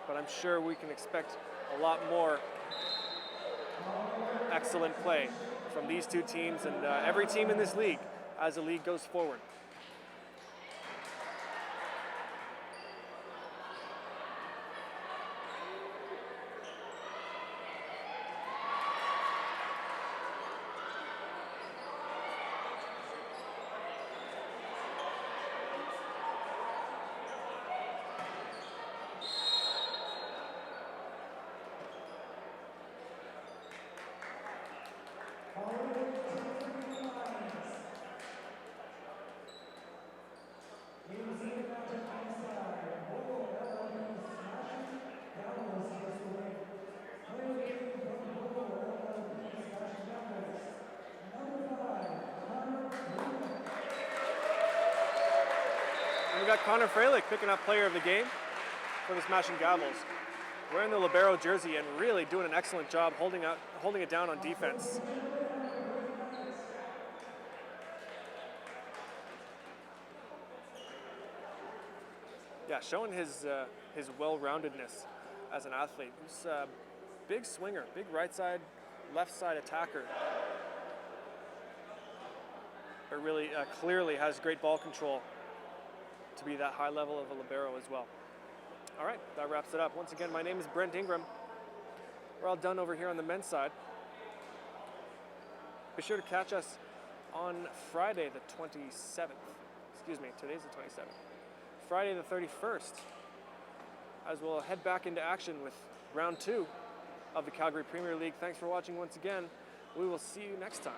but I'm sure we can expect a lot more excellent play from these two teams and every team in this league as the league goes forward. We got Connor Freilich picking up player of the game for the Smashing Gavels. Wearing the libero jersey and really doing an excellent job holding it down on defense. Yeah, showing his well-roundedness as an athlete. He's a big swinger, big right side, left side attacker. But really clearly has great ball control to be that high level of a libero as well. All right, that wraps it up. Once again, my name is Brent Ingram. We're all done over here on the men's side. Be sure to catch us on Friday the 27th. Excuse me, today's the 27th. Friday the 31st, as we'll head back into action with round 2 of the Calgary Premier League. Thanks for watching once again. We will see you next time.